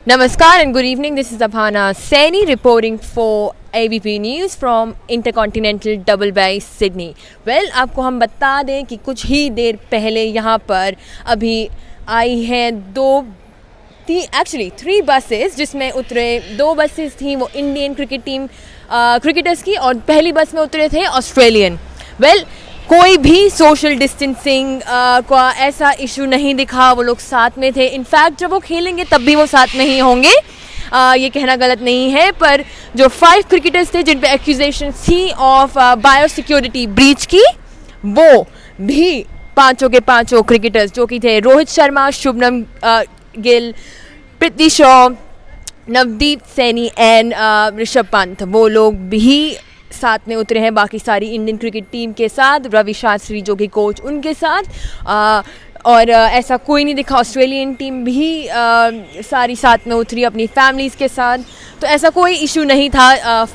Namaskar and good evening. This is Aparna Saini reporting for ABP News from Intercontinental Double Bay, Sydney. Well, आपको हम बता दें कि कुछ ही देर पहले यहाँ पर अभी आई हैं थ्री बसेस जिसमें उतरे 2 बसेस थी वो इंडियन क्रिकेट टीम क्रिकेटर्स की और पहली बस में उतरे थे ऑस्ट्रेलियन. वेल कोई भी सोशल डिस्टेंसिंग का ऐसा इशू नहीं दिखा. वो लोग साथ में थे. इनफैक्ट जब वो खेलेंगे तब भी वो साथ में ही होंगे. ये कहना गलत नहीं है, पर जो 5 क्रिकेटर्स थे जिन पे एक्यूजेशंस थी ऑफ बायो सिक्योरिटी ब्रीच की, वो भी पांचों के पांचों क्रिकेटर्स जो कि थे रोहित शर्मा, शुभमन गिल, पृथ्वी शॉ, नवदीप सैनी एंड ऋषभ पंत, वो लोग भी साथ में उतरे हैं बाकी सारी इंडियन क्रिकेट टीम के साथ. रवि शास्त्री जो कि कोच उनके साथ, और ऐसा कोई नहीं दिखा. ऑस्ट्रेलियन टीम भी सारी साथ में उतरी अपनी फैमिलीज़ के साथ. तो ऐसा कोई इशू नहीं था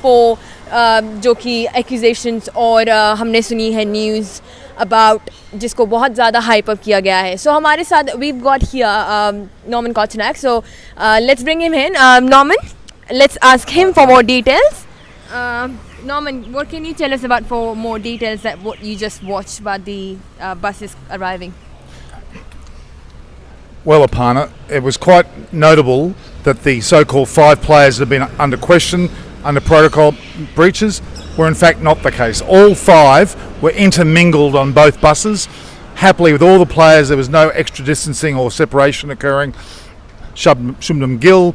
जो कि एक्यूजेशंस और हमने सुनी है न्यूज़ अबाउट जिसको बहुत ज़्यादा हाइप अप किया गया है. सो हमारे साथ we got here Norman Kochnak. So let's bring him in. Norman, let's ask him for more details. Norman, what can you tell us about for more details that what you just watched about the buses arriving? Well, Aparna, it was quite notable that the so-called 5 players that have been under question, under protocol breaches, were in fact not the case. All 5 were intermingled on both buses. Happily, with all the players, there was no extra distancing or separation occurring. Shubman Gill,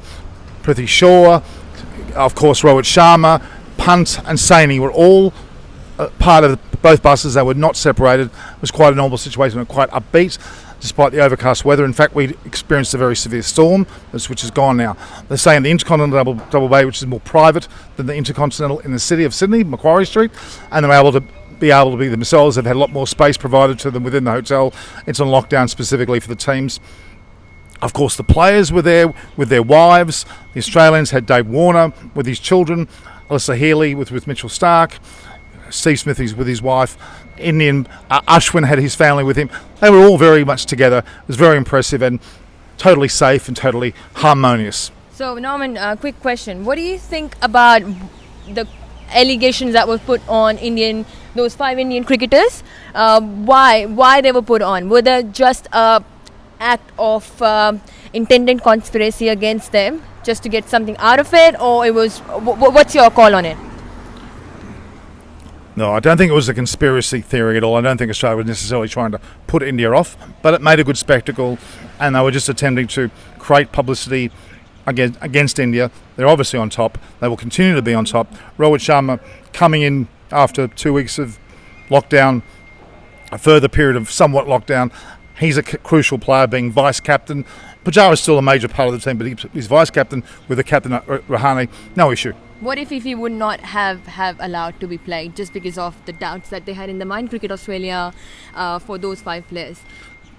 Prithvi Shaw, of course, Rohit Sharma, Punt and Saini were all part of both buses. They were not separated. It was quite a normal situation and quite upbeat despite the overcast weather. In fact, we experienced a very severe storm, which is gone now. They're saying the Intercontinental Double Bay, which is more private than the Intercontinental in the city of Sydney, Macquarie Street, and they're able to be themselves. They've had a lot more space provided to them within the hotel. It's on lockdown specifically for the teams. Of course, the players were there with their wives. The Australians had Dave Warner with his children, Alyssa Healy with Mitchell Starc, Steve Smithies with his wife, Indian Ashwin had his family with him. They were all very much together. It was very impressive and totally safe and totally harmonious. So Norman, quick question. What do you think about the allegations that were put on those 5 Indian cricketers? Why they were put on? Were they just a act of intended conspiracy against them just to get something out of it, or it was what's your call on it? No, I don't think it was a conspiracy theory at all. I don't think Australia was necessarily trying to put India off, but it made a good spectacle and they were just attempting to create publicity against India. They're obviously on top. They will continue to be on top. Rohit Sharma coming in after 2 weeks of lockdown, a further period of somewhat lockdown. He's a crucial player, being vice-captain. Pujara is still a major part of the team, but he's vice-captain with the captain, Rahane. No issue. What if he would not have allowed to be played just because of the doubts that they had in the mind? Cricket Australia for those 5 players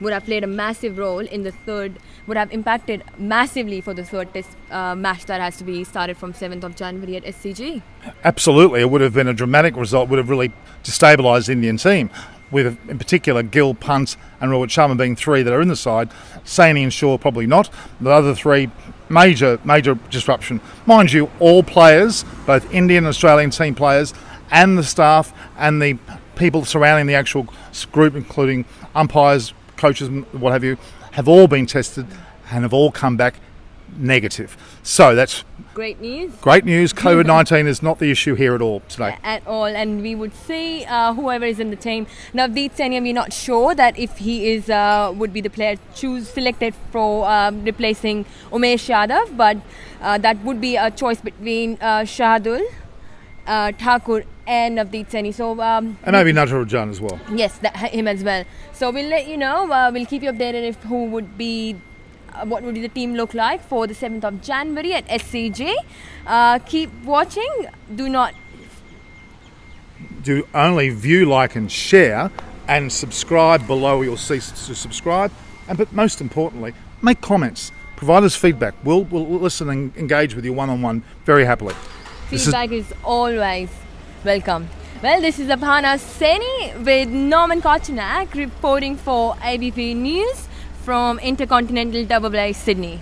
would have played a massive role in the third, would have impacted massively for the third test match that has to be started from 7th of January at SCG. Absolutely. It would have been a dramatic result, would have really destabilised the Indian team, with in particular Gill, Punt and Rohit Sharma being 3 that are in the side. Saini and Shaw probably not. The other 3, major disruption. Mind you, all players, both Indian and Australian team players and the staff and the people surrounding the actual group, including umpires, coaches and what have you, have all been tested and have all come back negative. So that's great news. Great news. COVID-19 is not the issue here at all today. At all. And we would say whoever is in the team. Navdeep Sainia, we're not sure that if he is would be the player selected for replacing Umesh Yadav, but that would be a choice between Shahadul, Thakur and Navdeep Saini. So and maybe Natarajan as well. Yes, him as well. So we'll let you know. We'll keep you updated if who would be. What would the team look like for the 7th of January at SCG. Keep watching. Do only view, like and share and subscribe below. You'll see to subscribe. But most importantly, make comments. Provide us feedback. We'll listen and engage with you one-on-one very happily. Feedback is always welcome. Well, this is Aparna Saini with Norman Kochannek reporting for ABP News from Intercontinental Double Bay, Sydney.